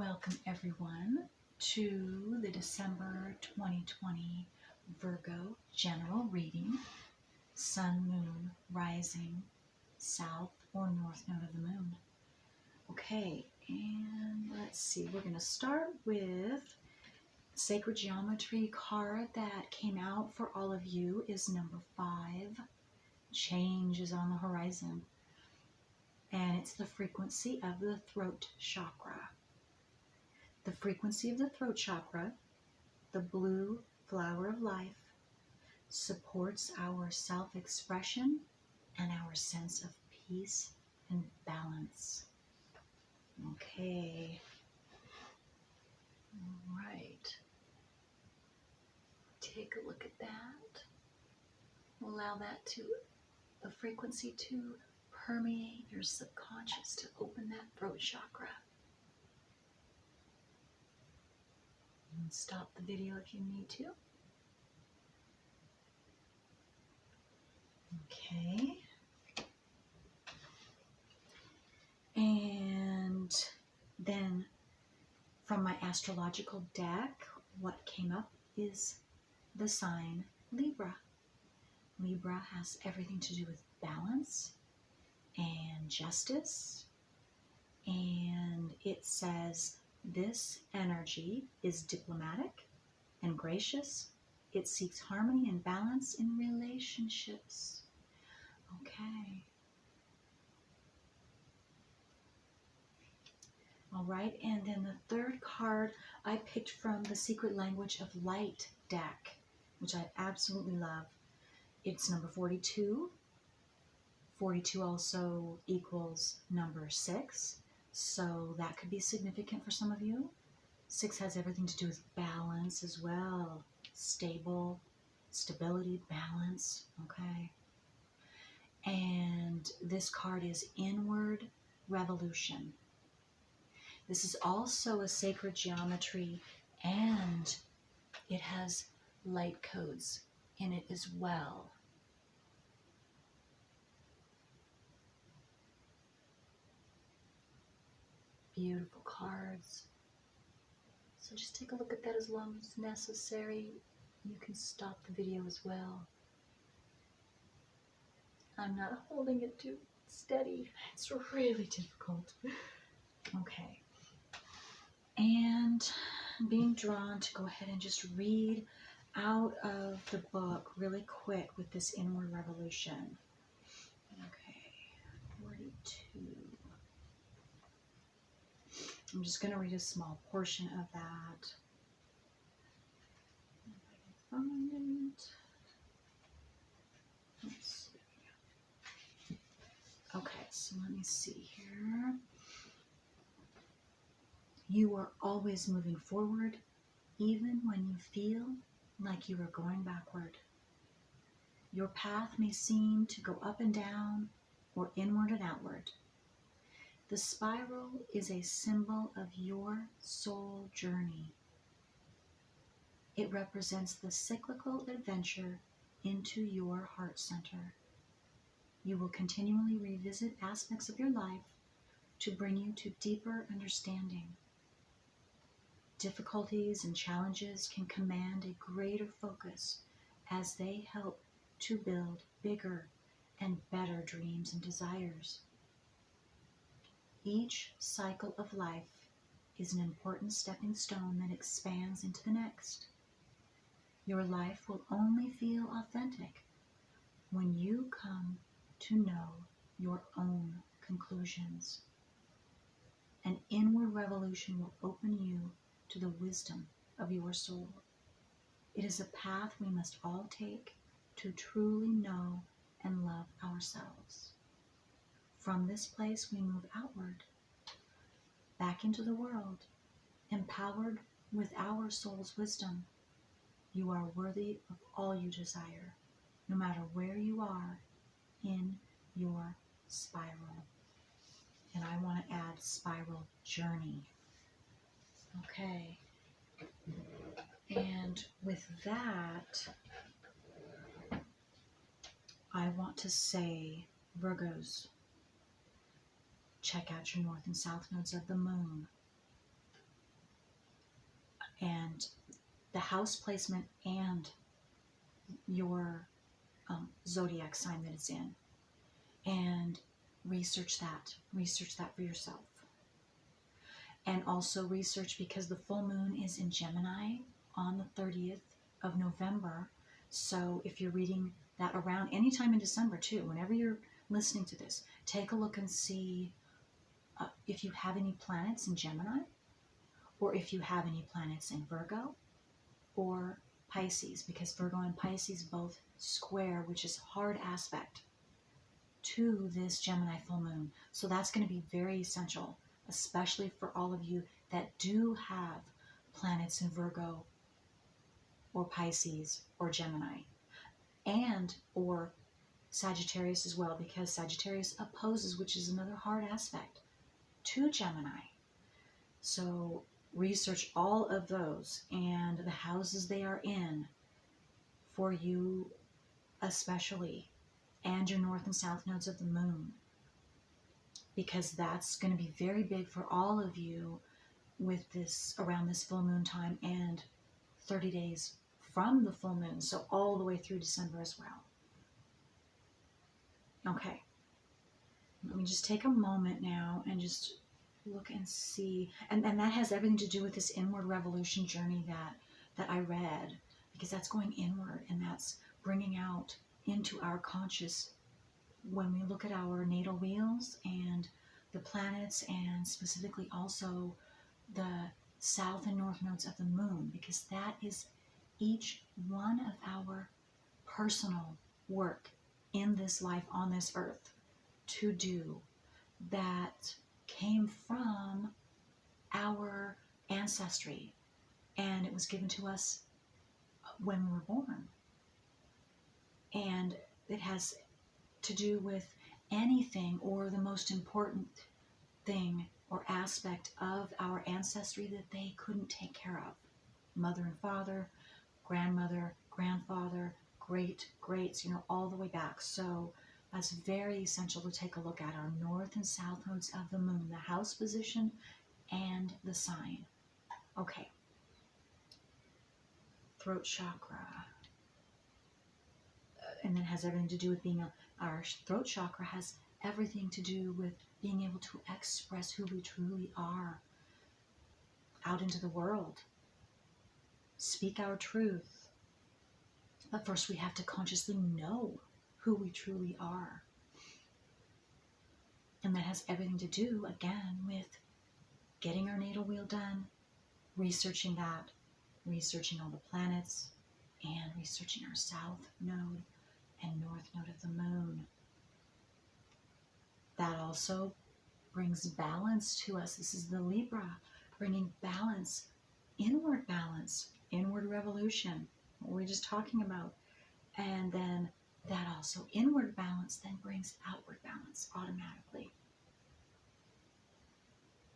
Welcome everyone to the December 2020 Virgo general reading, Sun, Moon, Rising, South or North Node of the Moon. Okay, and let's see, we're going to start with Sacred Geometry card that came out for all of you is number 5. Change is on the horizon. And it's the frequency of the throat chakra. The frequency of the throat chakra, the blue flower of life, supports our self-expression and our sense of peace and balance. Okay. All right. Take a look at that. Allow the frequency to permeate your subconscious to open that throat chakra. And stop the video if you need to. Okay. And then from my astrological deck, what came up is the sign Libra. Libra has everything to do with balance and justice. And it says this energy is diplomatic and gracious. It seeks harmony and balance in relationships. Okay. All right, and then the third card I picked from the Secret Language of Light deck, which I absolutely love. It's number 42. 42 also equals number 6. So that could be significant for some of you. 6 has everything to do with balance as well. Stability, balance, okay? And this card is Inward Revolution. This is also a sacred geometry, and it has light codes in it as well. Beautiful cards. So just take a look at that as long as necessary. You can stop the video as well. I'm not holding it too steady. It's really difficult. Okay. And I'm being drawn to go ahead and just read out of the book really quick with this Inward Revolution. Okay. 42. I'm just going to read a small portion of that. If I can find it. Let's see. Okay, so let me see here. You are always moving forward, even when you feel like you are going backward. Your path may seem to go up and down, or inward and outward. The spiral is a symbol of your soul journey. It represents the cyclical adventure into your heart center. You will continually revisit aspects of your life to bring you to deeper understanding. Difficulties and challenges can command a greater focus as they help to build bigger and better dreams and desires. Each cycle of life is an important stepping stone that expands into the next. Your life will only feel authentic when you come to know your own conclusions. An inward revolution will open you to the wisdom of your soul. It is a path we must all take to truly know and love ourselves. From this place we move outward, back into the world, empowered with our soul's wisdom. You are worthy of all you desire, no matter where you are in your spiral. And I want to add spiral journey. Okay. And with that, I want to say, Virgos, check out your north and south nodes of the moon. and the house placement and your zodiac sign that it's in, and research that for yourself. And also research, because the full moon is in Gemini on the 30th of November. So if you're reading that around any time in December too, whenever you're listening to this, take a look and see if you have any planets in Gemini, or if you have any planets in Virgo or Pisces, because Virgo and Pisces both square, which is hard aspect to this Gemini full moon. So that's going to be very essential, especially for all of you that do have planets in Virgo or Pisces or Gemini, and or Sagittarius as well, because Sagittarius opposes, which is another hard aspect to Gemini. So research all of those and the houses they are in for you especially, and your north and south nodes of the moon, because that's going to be very big for all of you with this, around this full moon time and 30 days from the full moon, so all the way through December as well. Okay, let me just take a moment now and just look and see, and that has everything to do with this inward revolution journey that I read, because that's going inward, and that's bringing out into our conscious when we look at our natal wheels and the planets, and specifically also the south and north nodes of the moon, because that is each one of our personal work in this life on this earth to do, that came from our ancestry, and it was given to us when we were born. And it has to do with anything, or the most important thing or aspect of our ancestry that they couldn't take care of. Mother and father, grandmother, grandfather, greats, all the way back. So that's very essential to take a look at our north and south nodes of the moon, the house position and the sign. Okay. Throat chakra. And then has everything to do with being our throat chakra has everything to do with being able to express who we truly are out into the world. Speak our truth. But first we have to consciously know who we truly are. And that has everything to do, again, with getting our natal wheel done, researching that, researching all the planets, and researching our south node and north node of the moon. That also brings balance to us. This is the Libra, bringing balance, inward revolution, what we were just talking about. And then that also, inward balance, then brings outward balance automatically.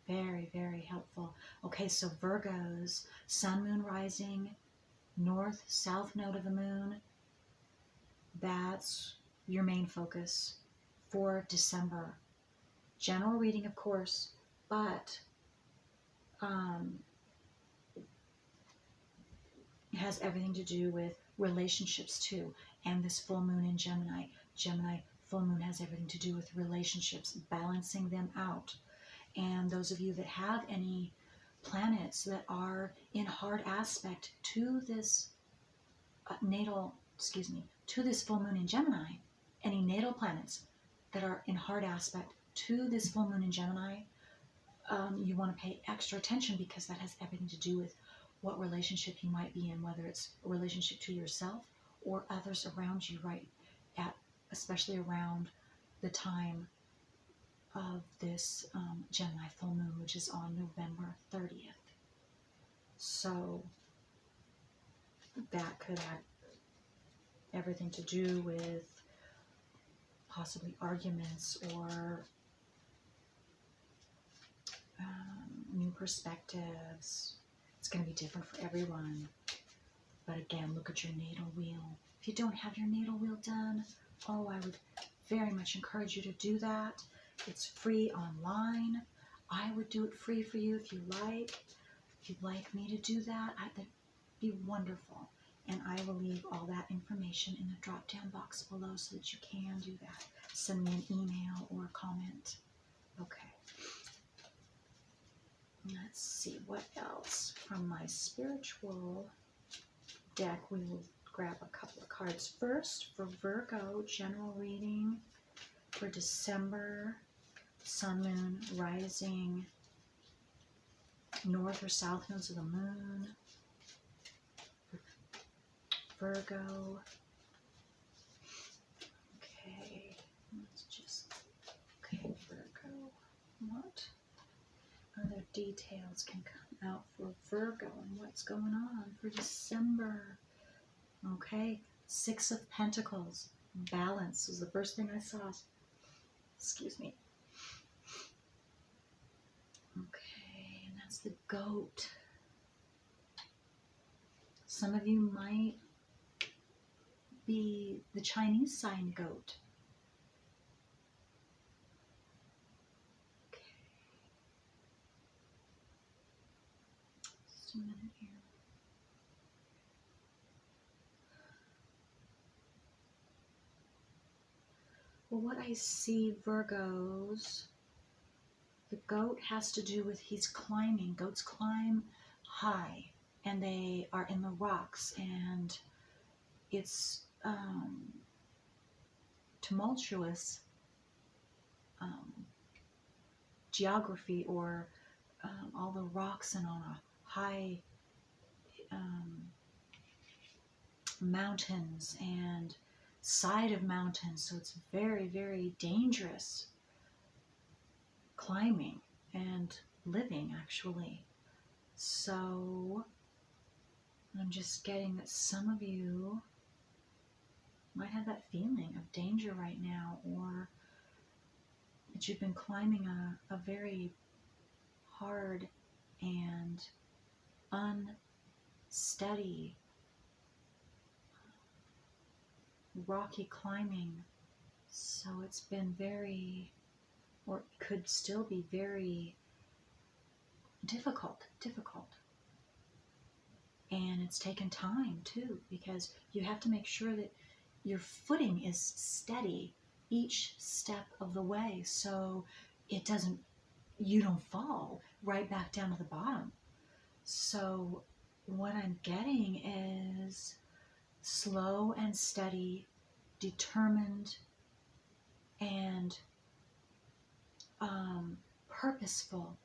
Very, very helpful. Okay, so Virgos, sun, moon, rising, north, south node of the moon. That's your main focus for December. General reading, of course, but it has everything to do with relationships too. And this full moon in Gemini. Gemini full moon has everything to do with relationships, balancing them out. And those of you that have any planets that are in hard aspect to this to this full moon in Gemini, any natal planets that are in hard aspect to this full moon in Gemini, you want to pay extra attention, because that has everything to do with what relationship you might be in, whether it's a relationship to yourself or others around you, right at, especially around the time of this Gemini full moon, which is on November 30th. So that could have everything to do with possibly arguments or new perspectives. It's going to be different for everyone. But again, look at your natal wheel. If you don't have your natal wheel done, I would very much encourage you to do that. It's free online. I would do it free for you if you like. If you'd like me to do that, that'd be wonderful. And I will leave all that information in the drop-down box below so that you can do that. Send me an email or a comment. Okay. Let's see what else. From my spiritual deck, we will grab a couple of cards. First, for Virgo, general reading for December, sun, moon, rising, north or south nodes of the moon. Virgo. Okay, let's just, okay, Virgo. What other details can come out for Virgo and what's going on for December? Okay, Six of Pentacles. Balance was the first thing I saw. Excuse me. Okay, and that's the goat. Some of you might be the Chinese sign goat. Okay. Just a minute here. Well, what I see, Virgos, the goat has to do with he's climbing. Goats climb high, and they are in the rocks, and it's tumultuous geography, or all the rocks and on a high mountains and side of mountains, so it's very, very dangerous climbing and living, actually. So I'm just getting that some of you might have that feeling of danger right now, or that you've been climbing a very hard and unsteady, rocky climbing. So it's been very, or could still be very difficult. And it's taken time too, because you have to make sure that your footing is steady each step of the way, so you don't fall right back down to the bottom. So what I'm getting is slow and steady, determined, and purposeful,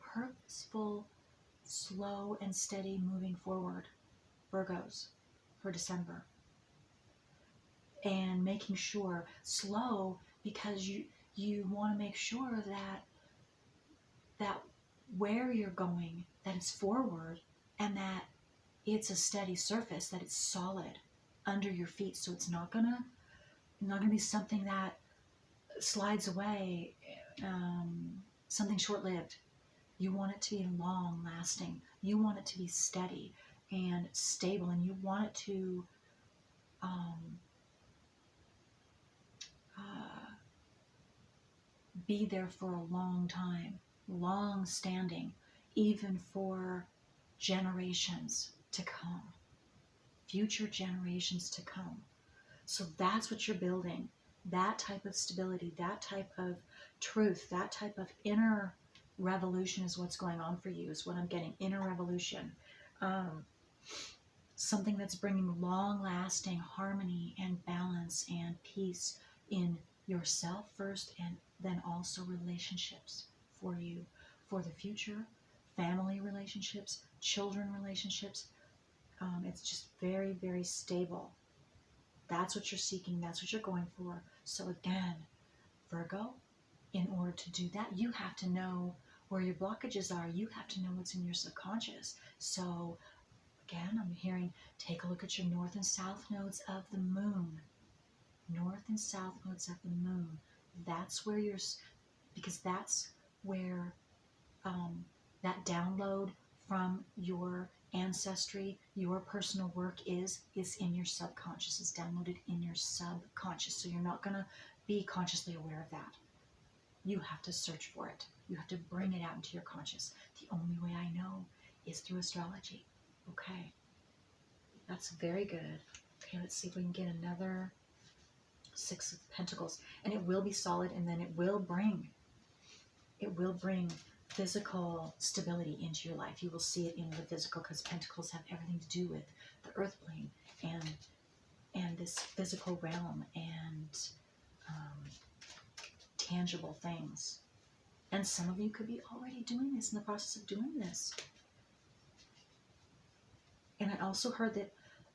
slow and steady moving forward, Virgos, for December. And making sure, slow, because you want to make sure that where you're going, that it's forward, and that it's a steady surface, that it's solid under your feet, so it's not gonna be something that slides away, something short-lived. You want it to be long lasting. You want it to be steady and stable, and you want it to be there for a long time, long standing, even for generations to come, future generations to come. So that's what you're building. That type of stability, that type of truth, that type of inner revolution is what's going on for you, is what I'm getting. Inner revolution. Something that's bringing long-lasting harmony and balance and peace in yourself first, and then also relationships for you, for the future, family relationships, children relationships. It's just very, very stable. That's what you're seeking. That's what you're going for. So again, Virgo, in order to do that, you have to know where your blockages are. You have to know what's in your subconscious. So again, I'm hearing, take a look at your north and south nodes of the moon. North and south nodes of the moon. That's where because that's where that download from your ancestry, your personal work is in your subconscious. It's downloaded in your subconscious. So you're not going to be consciously aware of that. You have to search for it. You have to bring it out into your conscious. The only way I know is through astrology. Okay, that's very good. Okay, let's see if we can get another Six of Pentacles. And it will be solid, and then it will bring physical stability into your life. You will see it in the physical, because Pentacles have everything to do with the earth plane and this physical realm and tangible things. And some of you could be already doing this, in the process of doing this. And I also heard that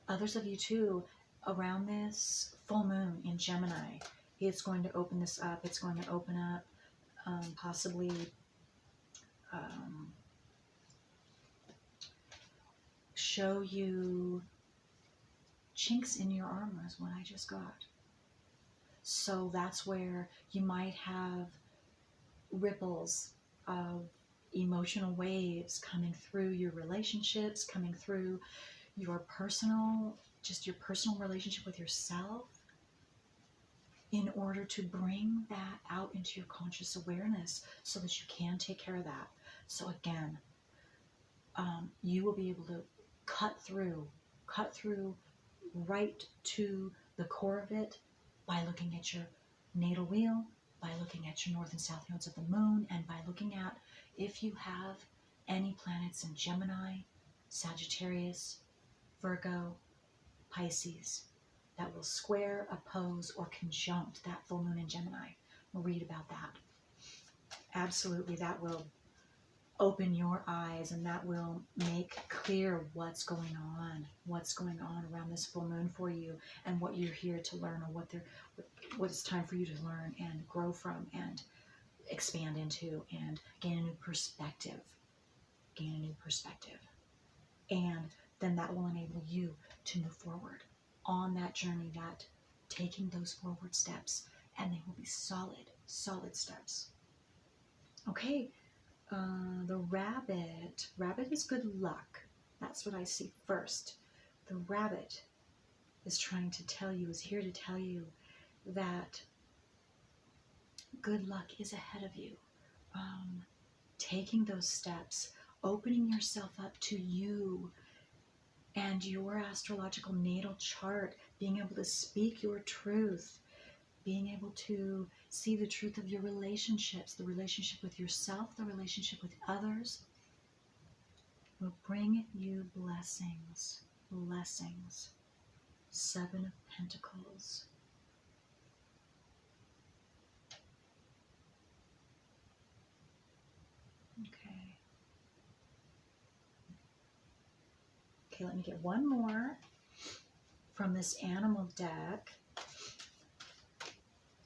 others of you too, around this full moon in Gemini, it's going to open this up. It's going to open up possibly show you chinks in your armor is what I just got. So that's where you might have ripples of emotional waves coming through your relationships, coming through your personal, just your personal relationship with yourself, in order to bring that out into your conscious awareness so that you can take care of that. So again, you will be able to cut through right to the core of it by looking at your natal wheel, by looking at your north and south nodes of the moon, and by looking at if you have any planets in Gemini, Sagittarius, Virgo, Pisces, that will square, oppose, or conjunct that full moon in Gemini. We'll read about that. Absolutely, that will open your eyes, and that will make clear what's going on around this full moon for you, and what you're here to learn, or what it's time for you to learn and grow from and expand into and gain a new perspective. And then that will enable you to move forward on that journey, that taking those forward steps, and they will be solid steps. Okay. The rabbit is good luck. That's what I see first. The rabbit is here to tell you that good luck is ahead of you. Taking those steps, opening yourself up to you and your astrological natal chart, being able to speak your truth, being able to see the truth of your relationships, the relationship with yourself, the relationship with others, will bring you blessings. Seven of Pentacles. Okay, let me get one more from this animal deck.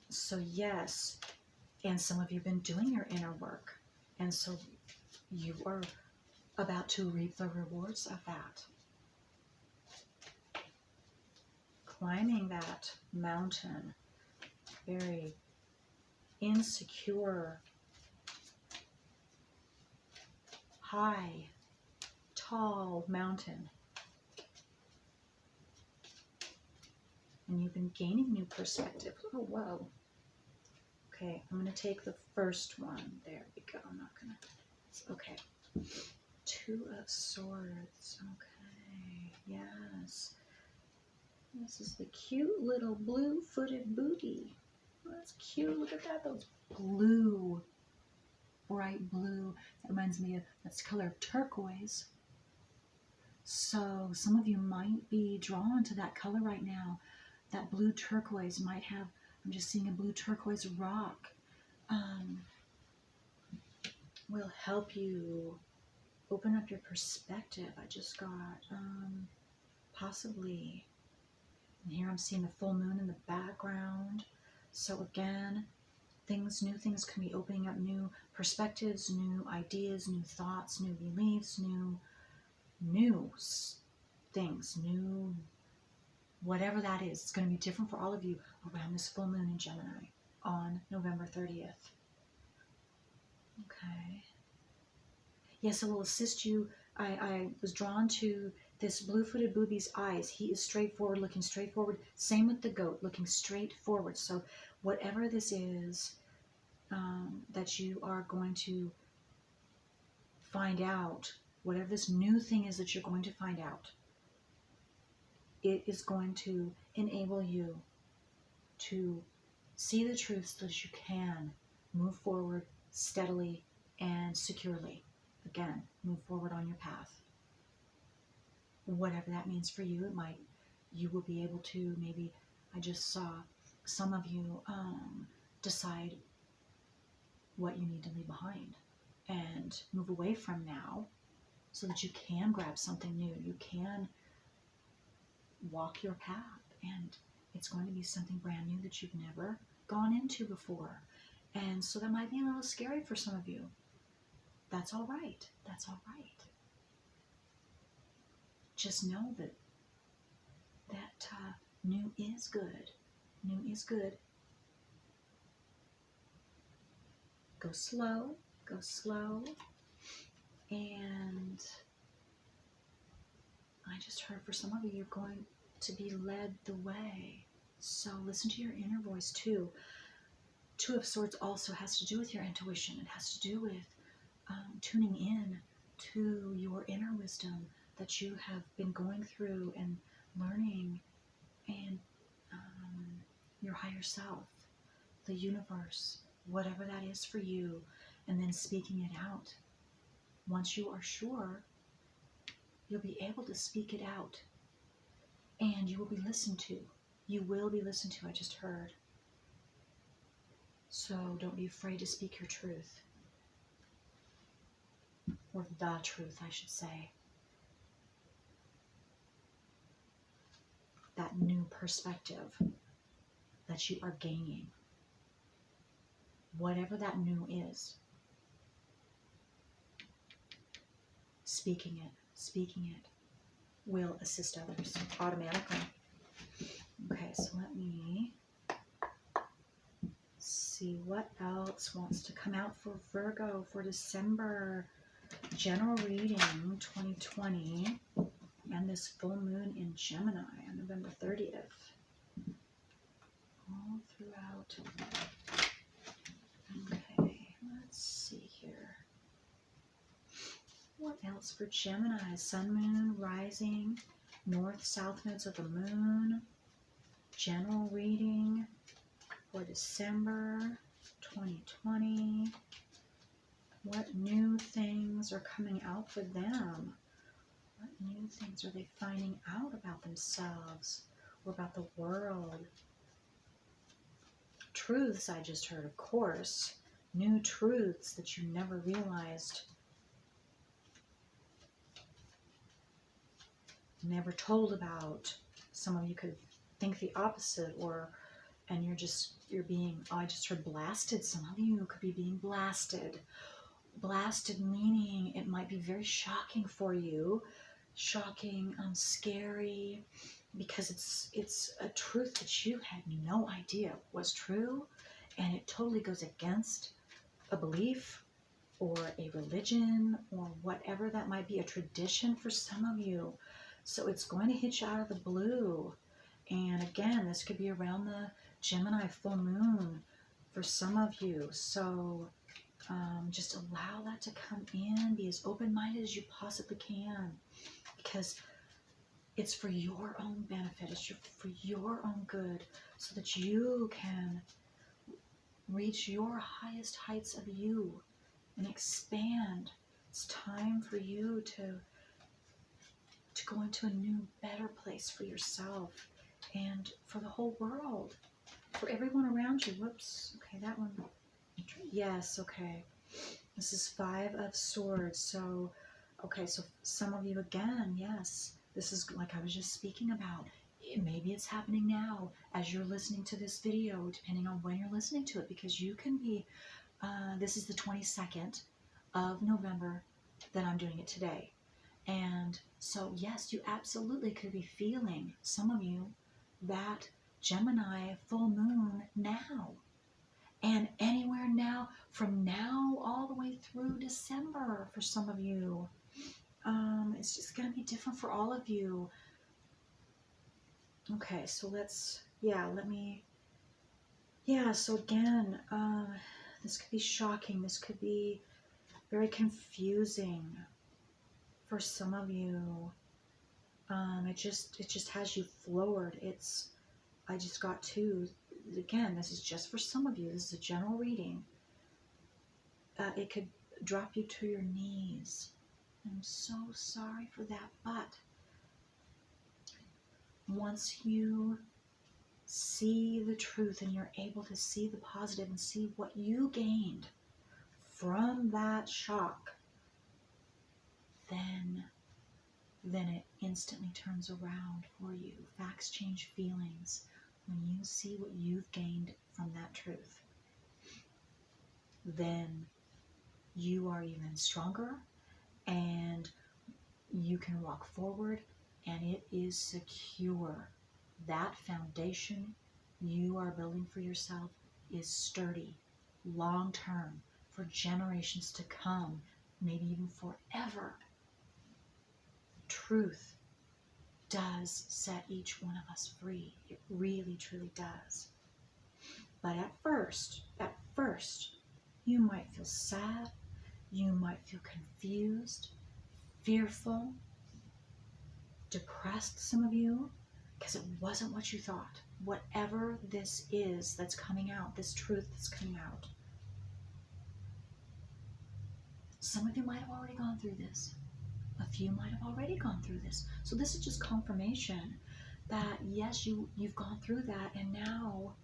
So yes, and some of you have been doing your inner work, and so you are about to reap the rewards of that. Climbing that mountain, very insecure, high, tall mountain. And you've been gaining new perspective. Oh, whoa. Okay, I'm going to take the first one. There we go. I'm not going to. Okay. Two of Swords. Okay. Yes. This is the cute little blue-footed booty. Oh, that's cute. Look at that. Those blue, bright blue. That reminds me of, that's the color of turquoise. So some of you might be drawn to that color right now. That blue turquoise might have, I'm just seeing a blue turquoise rock. Will help you open up your perspective. I just got, possibly. And here I'm seeing the full moon in the background. So again, new things can be opening up, new perspectives, new ideas, new thoughts, new beliefs, new things, new whatever that is. It's going to be different for all of you around this full moon in Gemini on November 30th. Okay. Yes, it will assist you. I was drawn to this blue-footed booby's eyes. He is straightforward, looking straight forward. Same with the goat, looking straight forward. So whatever this is that you are going to find out whatever this new thing is that you're going to find out, it is going to enable you to see the truth so that you can move forward steadily and securely. Again, move forward on your path. Whatever that means for you, you will be able to, maybe, I just saw some of you decide what you need to leave behind and move away from now so that you can grab something new. You can walk your path, and it's going to be something brand new that you've never gone into before. And so that might be a little scary for some of you. That's all right. That's all right. Just know that new is good. New is good. Go slow. Go slow. And I just heard for some of you, you're going to be led the way. So listen to your inner voice too. Two of Swords also has to do with your intuition. It has to do with tuning in to your inner wisdom that you have been going through and learning, and your higher self, the universe, whatever that is for you, and then speaking it out. Once you are sure, you'll be able to speak it out, and you will be listened to. You will be listened to, I just heard. So don't be afraid to speak your truth. Or the truth, I should say. That new perspective that you are gaining. Whatever that new is. Speaking it will assist others automatically. Okay, so let me see what else wants to come out for Virgo for December. General reading 2020 and this full moon in Gemini on November 30th. All throughout. Okay, let's see here. What else for Gemini? Sun, moon, rising, north, south nodes of the moon. General reading for December 2020. What new things are coming out for them? What new things are they finding out about themselves or about the world? Truths I just heard, of course. New truths that you never realized. Never told about. Some of you could think the opposite, and you're being, I just heard blasted. Some of you could be being blasted. Blasted meaning it might be very shocking for you. Shocking, scary, because it's a truth that you had no idea was true, and it totally goes against a belief or a religion or whatever that might be, a tradition for some of you. So it's going to hit you out of the blue. And again, this could be around the Gemini full moon for some of you. So just allow that to come in. Be as open-minded as you possibly can, because it's for your own benefit. It's for your own good, so that you can reach your highest heights of you and expand. It's time for you to go into a new, better place for yourself and for the whole world, for everyone around you. Whoops. Okay, that one. Yes, okay. This is 5 of Swords. So, okay, so some of you, again, yes, this is like I was just speaking about. Maybe it's happening now as you're listening to this video, depending on when you're listening to it, because you can be, this is the 22nd of November that I'm doing it today. And so, yes, you absolutely could be feeling, some of you, that Gemini full moon now. And anywhere now, from now all the way through December for some of you. It's just going to be different for all of you. Okay, so so again, this could be shocking. This could be very confusing. for some of you, it just has you floored. I just got two. Again, this is just for some of you. This is a general reading. It could drop you to your knees. I'm so sorry for that, but once you see the truth and you're able to see the positive and see what you gained from that shock, then it instantly turns around for you. Facts change feelings when you see what you've gained from that truth. Then you are even stronger and you can walk forward, and it is secure. That foundation you are building for yourself is sturdy, long term, for generations to come, maybe even forever. Truth does set each one of us free. It really, truly does. But at first, you might feel sad, you might feel confused, fearful, depressed, some of you, because it wasn't what you thought. Whatever this is that's coming out, this truth that's coming out. Some of you might have already gone through this. A few might have already gone through this. So this is just confirmation that yes, you've gone through that, and now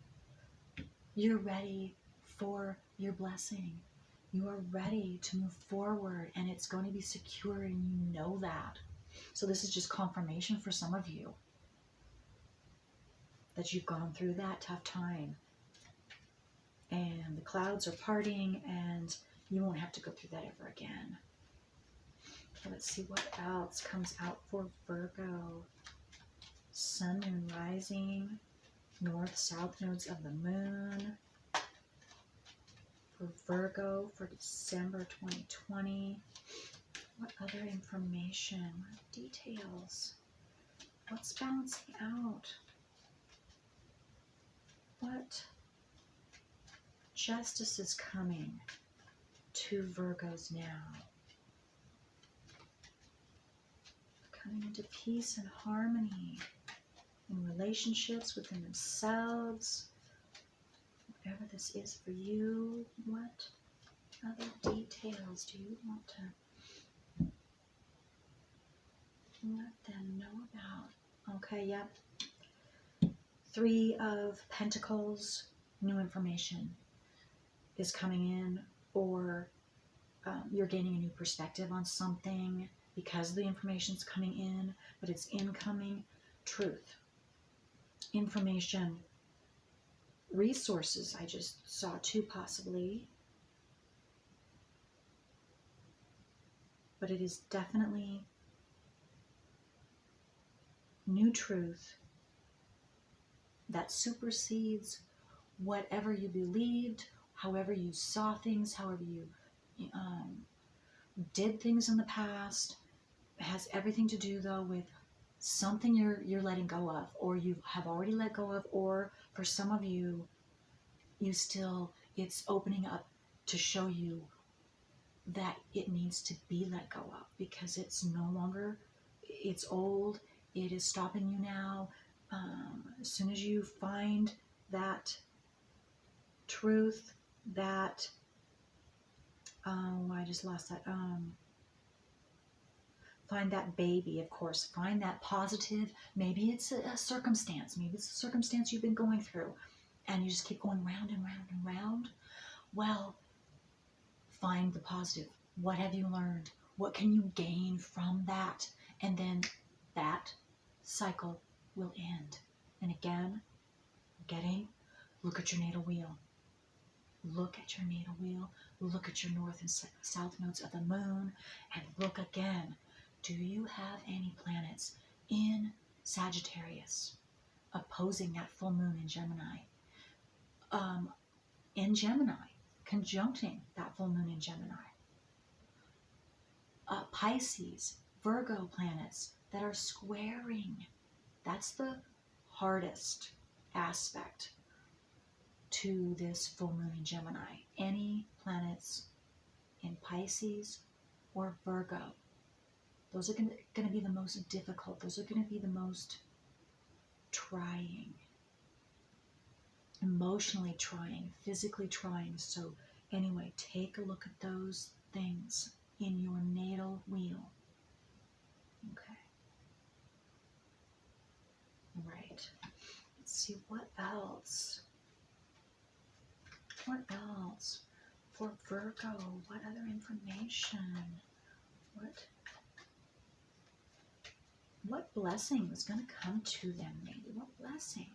you're ready for your blessing. You are ready to move forward, and it's going to be secure, and you know that. So this is just confirmation for some of you that you've gone through that tough time, and the clouds are parting, and you won't have to go through that ever again. Let's see what else comes out for Virgo. Sun, moon, rising, north, south nodes of the moon. For Virgo for December 2020. What other information? What details? What's balancing out? What justice is coming to Virgos now? Coming into peace and harmony in relationships within themselves. Whatever this is for you, what other details do you want to let them know about? Okay, yep. 3 of Pentacles, new information is coming in, or you're gaining a new perspective on something because the information's coming in, but it's incoming truth, information, resources. I just saw 2 possibly, but it is definitely new truth that supersedes whatever you believed, however you saw things, however you did things in the past. It has everything to do though with something you're letting go of, or you have already let go of, or for some of you, it's opening up to show you that it needs to be let go of, because it's no longer, it's old, it is stopping you now. As soon as you find that truth, that, I just lost that, find that baby, of course, find that positive. Maybe it's a circumstance, maybe it's a circumstance you've been going through, and you just keep going round and round and round. Well, find the positive. What have you learned? What can you gain from that? And then that cycle will end. And again, look at your natal wheel. Look at your natal wheel. Look at your north and south nodes of the moon. And look again. Do you have any planets in Sagittarius opposing that full moon in Gemini? Conjuncting that full moon in Gemini. Pisces, Virgo planets that are squaring. That's the hardest aspect to this full moon in Gemini. Any planets in Pisces or Virgo Those are going to be the most difficult. Those are going to be the most trying, emotionally trying, physically trying. So anyway, take a look at those things in your natal wheel. Okay. Right. Let's see what else. What else? For Virgo, what other information? What blessing is going to come to them maybe? What blessing?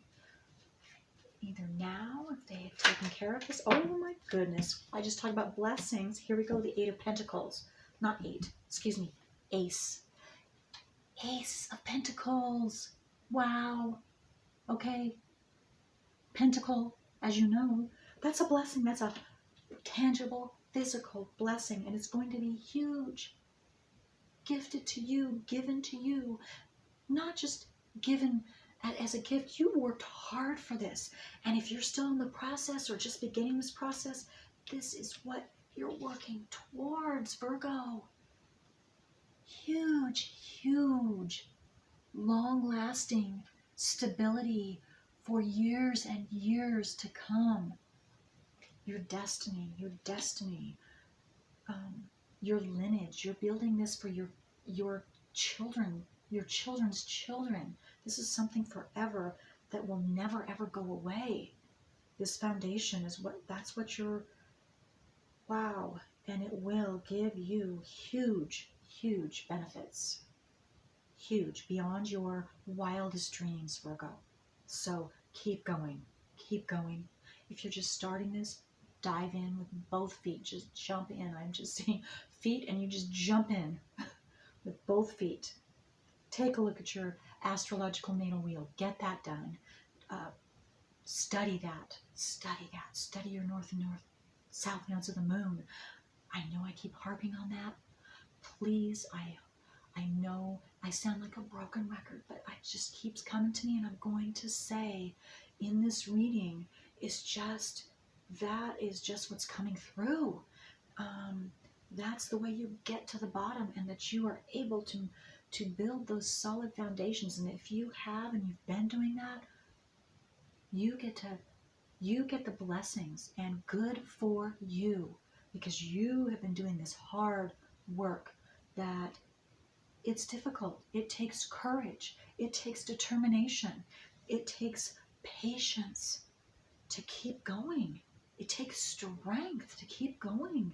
Either now, if they have taken care of this. Oh my goodness. I just talked about blessings. Here we go, the Eight of Pentacles. Not eight, excuse me, Ace. Ace of Pentacles. Wow. Okay. Pentacle, as you know, that's a blessing. That's a tangible, physical blessing, and it's going to be huge. Gifted to you, given to you, not just given as a gift. You worked hard for this, and if you're still in the process or just beginning this process, this is what you're working towards, Virgo. Huge, huge, long-lasting stability for years and years to come. Your destiny, your lineage. You're building this for your children, your children's children. This is something forever that will never ever go away. This foundation is that's what you're, wow, and it will give you huge, huge benefits. Huge, beyond your wildest dreams, Virgo. So keep going, keep going. If you're just starting this, dive in with both feet. Just jump in. I'm just saying feet, and you just jump in with both feet. Take a look at your astrological natal wheel. Get that done. Study that. Study that. Study your north and south nodes of the moon. I know I keep harping on that. Please, I know I sound like a broken record, but it just keeps coming to me, and I'm going to say in this reading that is just what's coming through. That's the way you get to the bottom, and that you are able to build those solid foundations. And if you have, and you've been doing that, you get the blessings, and good for you, because you have been doing this hard work that it's difficult. It takes courage. It takes determination. It takes patience to keep going. It takes strength to keep going.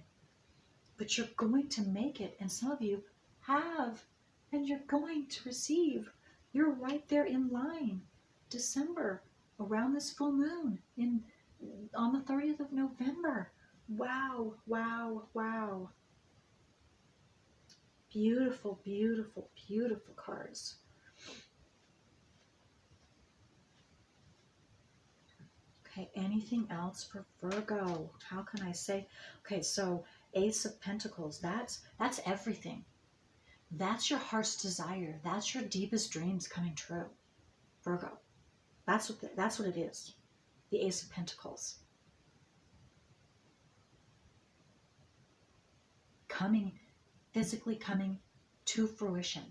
But you're going to make it, and some of you have, and you're going to receive. You're right there in line. December, around this full moon, on the 30th of November. Wow, wow, wow. Beautiful, beautiful, beautiful cards. Okay, anything else for Virgo? How can I say? Okay, so Ace of Pentacles, that's everything. That's your heart's desire. That's your deepest dreams coming true, Virgo. That's what it is. The Ace of Pentacles. Physically coming to fruition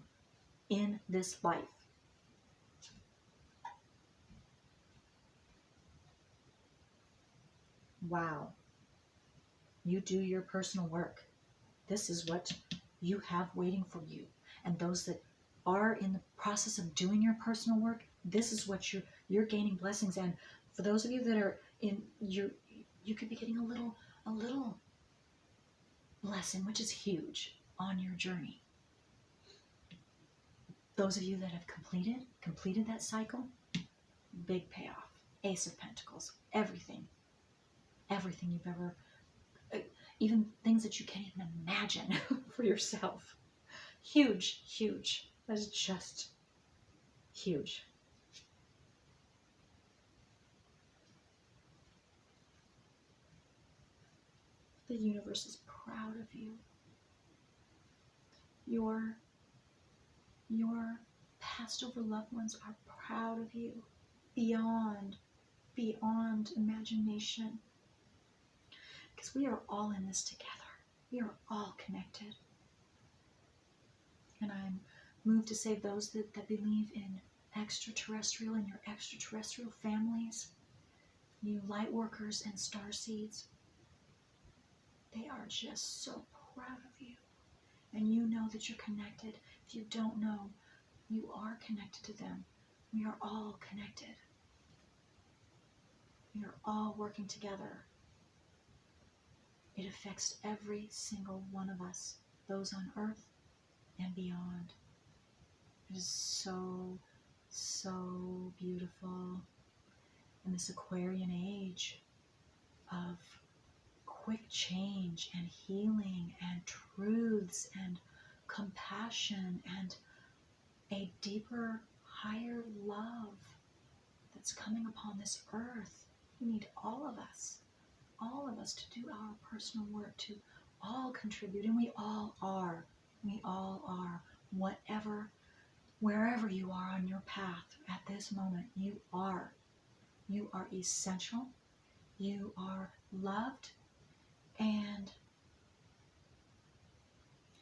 in this life. Wow. You do your personal work. This is what you have waiting for you. And those that are in the process of doing your personal work, this is what you're gaining blessings. And for those of you that are in, you could be getting a little blessing, which is huge, on your journey. Those of you that have completed that cycle, big payoff. Ace of Pentacles. Everything you've ever, even things that you can't even imagine for yourself. Huge, huge. That is just huge. The universe is proud of you. Your passed over loved ones are proud of you beyond imagination. Because we are all in this together. We are all connected. And I'm moved to save those that believe in extraterrestrial and your extraterrestrial families, you light workers and star seeds. They are just so proud of you. And you know that you're connected. If you don't know, you are connected to them. We are all connected. We are all working together. It affects every single one of us, those on earth and beyond. It is so, so beautiful. In this Aquarian age of quick change and healing and truths and compassion and a deeper, higher love that's coming upon this earth. We need all of us to do our personal work, to all contribute, and we all are. We all are. Whatever, wherever you are on your path at this moment, you are. You are essential. You are loved. And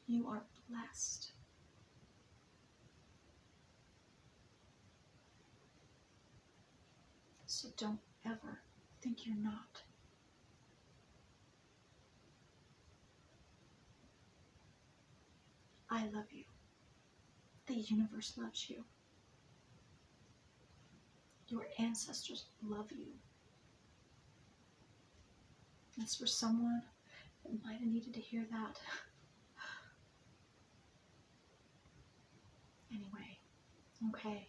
you are blessed. So don't ever think you're not. I love you. The universe loves you. Your ancestors love you. That's for someone that might have needed to hear that. Anyway, okay.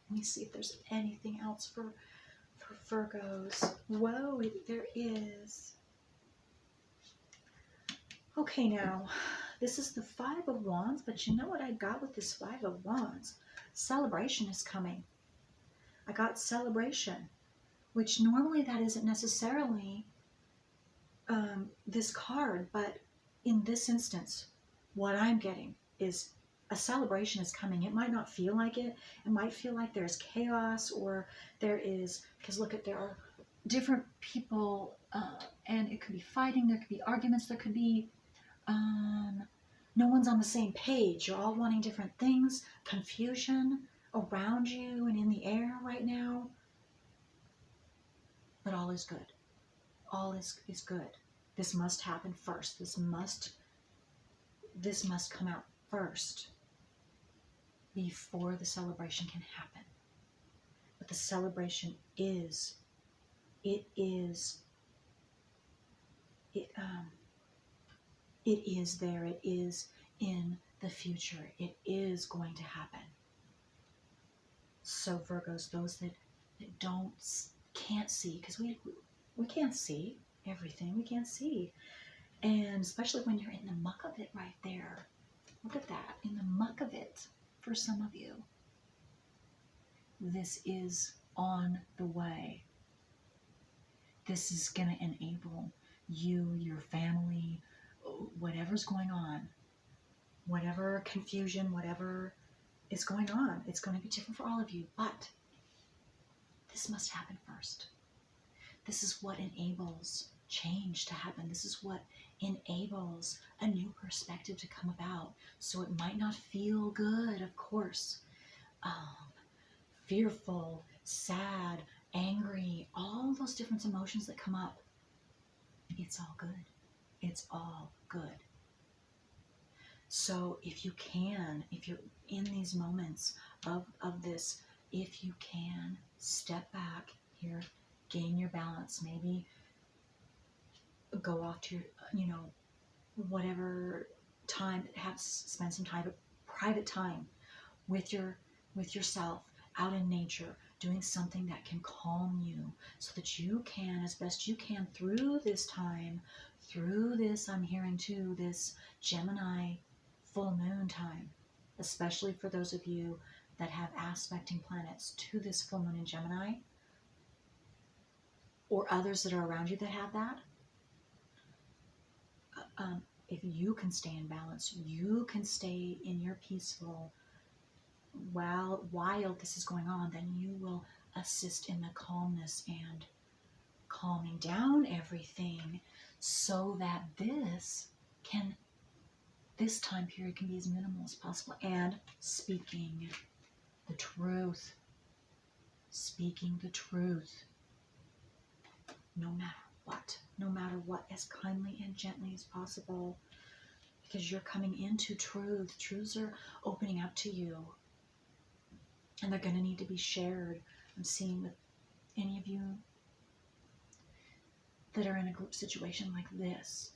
Let me see if there's anything else for Virgos. Whoa, there is. Okay, now, this is the Five of Wands, but you know what I got with this Five of Wands? Celebration is coming. I got celebration, which normally that isn't necessarily this card, but in this instance, what I'm getting is a celebration is coming. It might not feel like it. It might feel like there's chaos, or there is, because look at, there are different people, and it could be fighting, there could be arguments, there could be no one's on the same page. You're all wanting different things, confusion around you and in the air right now. But all is good. All is good. This must happen first. This must come out first before the celebration can happen. But the celebration is there. It is in the future. It is going to happen. So Virgos, those that can't see, because we can't see everything. We can't see. And especially when you're in the muck of it right there. Look at that, in the muck of it for some of you. This is on the way. This is going to enable you, your family, whatever's going on, whatever confusion, whatever is going on. It's going to be different for all of you, but this must happen first. This is what enables change to happen. This is what enables a new perspective to come about. So it might not feel good, of course. Fearful, sad, angry, all those different emotions that come up. It's all good. It's all good. So if you're in these moments of this, if you can step back here, gain your balance, maybe go off to your, whatever time, spend some time, private time with yourself out in nature, doing something that can calm you so that you can, as best you can through this time, through this, I'm hearing too, this Gemini full moon time, especially for those of you that have aspecting planets to this full moon in Gemini, or others that are around you that have that. If you can stay in balance, you can stay in your peaceful, while this is going on, then you will assist in the calmness and calming down everything so that this can this time period can be as minimal as possible. And speaking the truth. Speaking the truth. No matter what, as kindly and gently as possible, because you're coming into truth. Truths are opening up to you, and they're going to need to be shared. I'm seeing with any of you that are in a group situation like this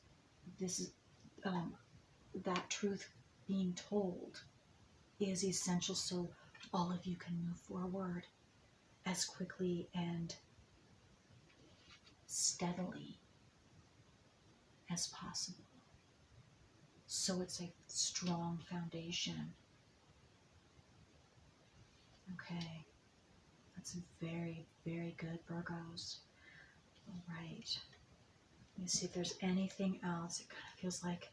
is that truth being told is essential, so all of you can move forward as quickly and steadily as possible. So it's a strong foundation. Okay, that's very, very good, Virgos. All right. Let me see if there's anything else. It kind of feels like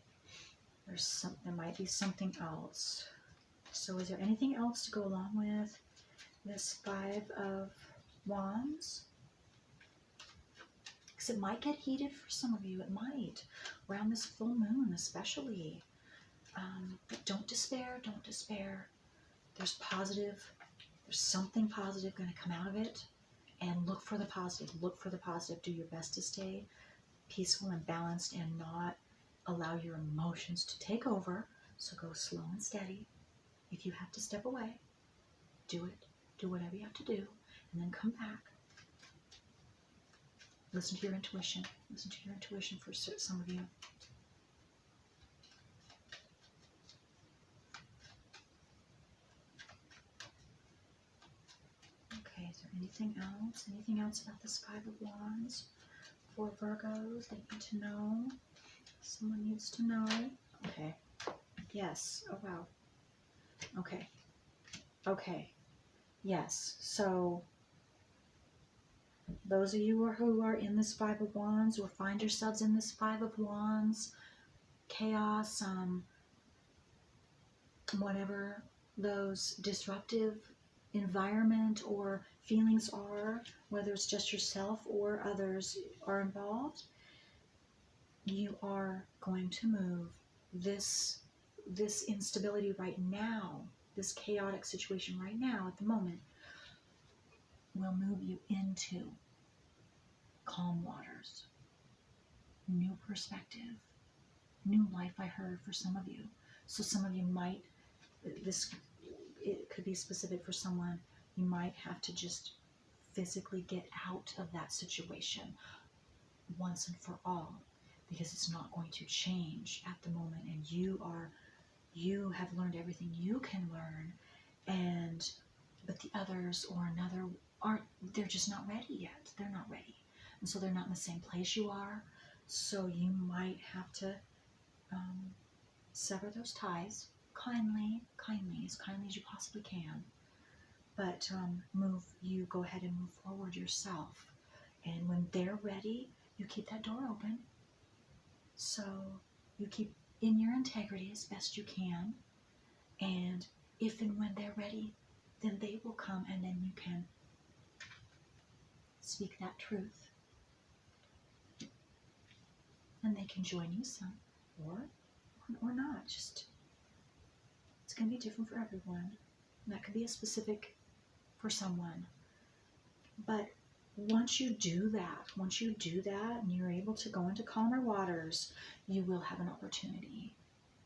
there might be something else. So is there anything else to go along with this Five of Wands? Because it might get heated for some of you. It might. Around this full moon especially. But don't despair. Don't despair. There's something positive going to come out of it. And look for the positive. Look for the positive. Do your best to stay peaceful and balanced and not allow your emotions to take over. So go slow and steady. If you have to step away, do it. Do whatever you have to do. And then come back. Listen to your intuition. Listen to your intuition for some of you. Okay, is there anything else? Anything else about this Five of Wands for Virgos they need to know? Someone needs to know. Okay. Yes. Oh, wow. Okay. Okay. Yes. So those of you who are in this Five of Wands or find yourselves in this Five of Wands, chaos, whatever those disruptive environment or feelings are, whether it's just yourself or others are involved, you are going to move this instability right now, this chaotic situation right now at the moment, will move you into calm waters, new perspective, new life. I heard for some of you. So some of you might, it could be specific for someone, you might have to just physically get out of that situation once and for all, because it's not going to change at the moment, and you have learned everything you can learn, but the others or another they're just not ready yet. They're not ready, and so they're not in the same place you are. So you might have to sever those ties kindly as you possibly can, but go ahead and move forward yourself, and when they're ready, you keep that door open. So you keep in your integrity as best you can, and if and when they're ready, then they will come, and then you can speak that truth, and they can join you some or not. Just, it's going to be different for everyone. And that could be a specific for someone, but once you do that and you're able to go into calmer waters, you will have an opportunity.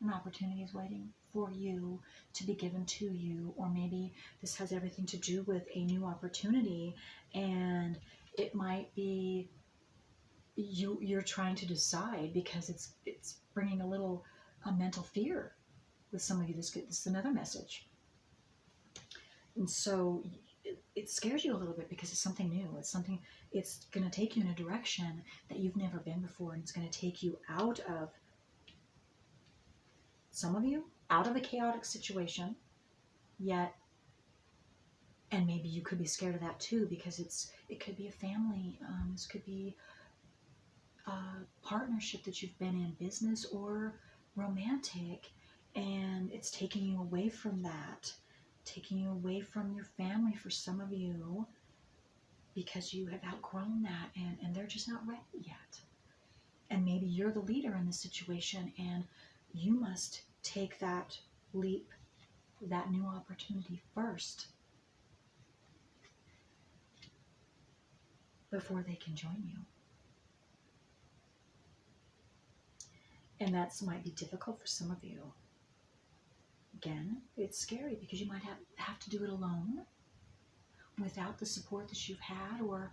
An opportunity is waiting for you to be given to you, or maybe this has everything to do with a new opportunity, and it might be you're trying to decide because it's bringing a little mental fear with some of you. This is another message, and so it scares you a little bit because it's something new. It's going to take you in a direction that you've never been before, and it's going to take you out of, some of you, out of a chaotic situation, yet, and maybe you could be scared of that too, because it could be a family, this could be a partnership that you've been in, business or romantic, and it's taking you away from that, taking you away from your family for some of you, because you have outgrown that, and they're just not ready yet. And maybe you're the leader in this situation, and you must take that leap, that new opportunity first before they can join you. And that might be difficult for some of you. Again, it's scary because you might have to do it alone without the support that you've had, or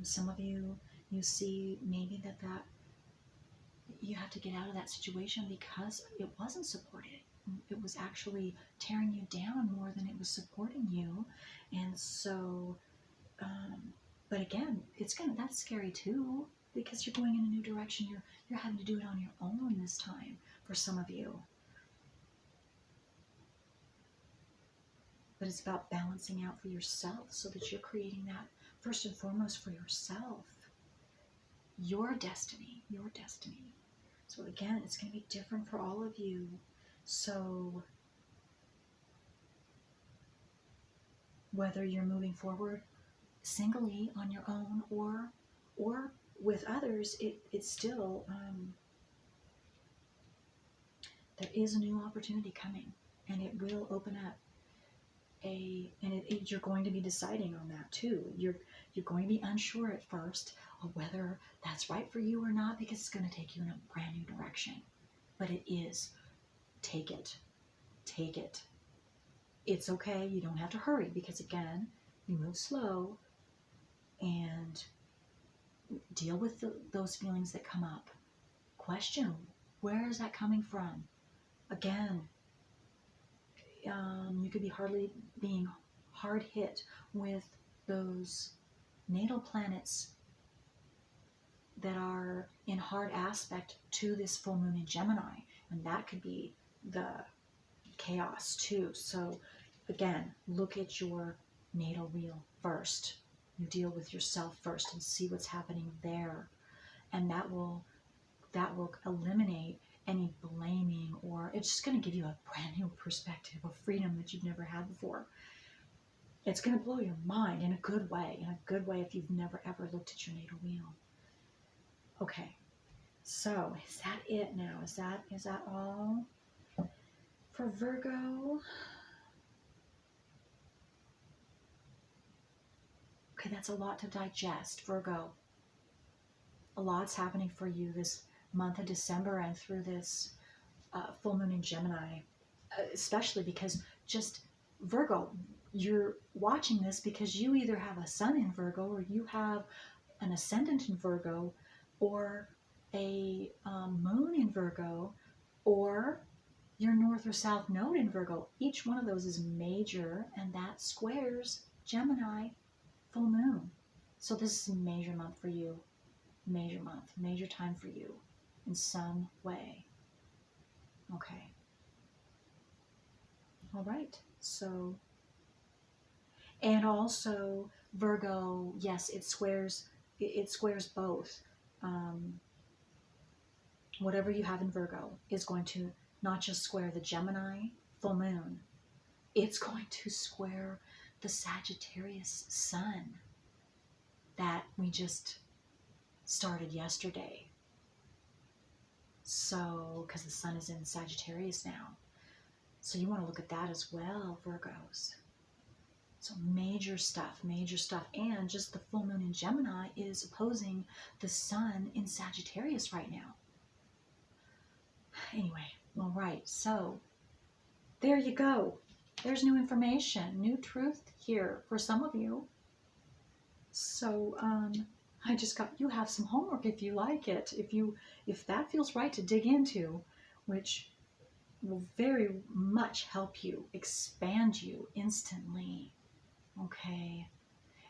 some of you see maybe that you have to get out of that situation because it wasn't supported. It was actually tearing you down more than it was supporting you. And so, but again, that's scary too, because you're going in a new direction. You're having to do it on your own this time for some of you. But it's about balancing out for yourself so that you're creating that first and foremost for yourself. Your destiny. So again, it's going to be different for all of you. So whether you're moving forward singly on your own or with others, it's still, there is a new opportunity coming, and it will open up you're going to be deciding on that too. You're going to be unsure at first of whether that's right for you or not, because it's going to take you in a brand new direction. But it is. Take it. It's okay. You don't have to hurry, because again, you move slow and deal with those feelings that come up. Question, where is that coming from? Again, you could be being hard hit with those natal planets that are in hard aspect to this full moon in Gemini, and that could be the chaos too. So again, look at your natal wheel first. You deal with yourself first and see what's happening there, and that will eliminate any blaming, or it's just going to give you a brand new perspective of freedom that you've never had before. It's going to blow your mind in a good way, if you've never ever looked at your natal wheel. Okay, so is that it now? Is that all for Virgo? Okay, that's a lot to digest, Virgo. A lot's happening for you this month of December and through this full moon in Gemini, especially because just Virgo, you're watching this because you either have a sun in Virgo, or you have an ascendant in Virgo, or a moon in Virgo, or your north or south node in Virgo. Each one of those is major, and that squares Gemini full moon. So this is a major month for you. Major month, major time for you in some way. Okay. All right. So, and also Virgo, yes, it squares both. Whatever you have in Virgo is going to not just square the Gemini full moon, it's going to square the Sagittarius sun that we just started yesterday. So, because the sun is in Sagittarius now. So you want to look at that as well, Virgos. So major stuff. And just the full moon in Gemini is opposing the sun in Sagittarius right now. Anyway, all right. So there you go. There's new information, new truth here for some of you. So, you have some homework if you like it, if that feels right to dig into, which will very much help you, expand you instantly. Okay.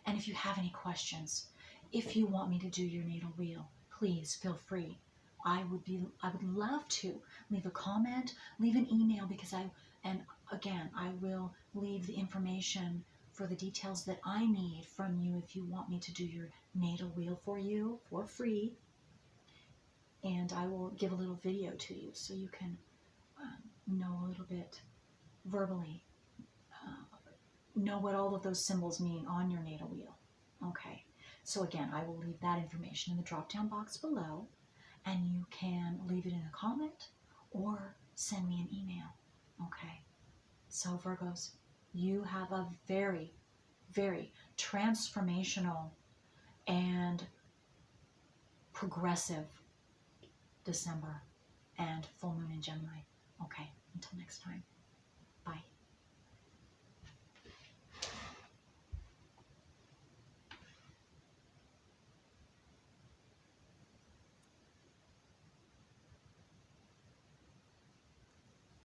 And if you have any questions, if you want me to do your natal wheel, please feel free. I would love to leave a comment, leave an email, because I will leave the information for the details that I need from you if you want me to do your natal wheel for you for free. And I will give a little video to you so you can know a little bit verbally, know what all of those symbols mean on your natal wheel. Okay, so again, I will leave that information in the drop-down box below, and you can leave it in a comment, or send me an email. Okay? So Virgos, you have a very, very transformational and progressive December and full moon in Gemini.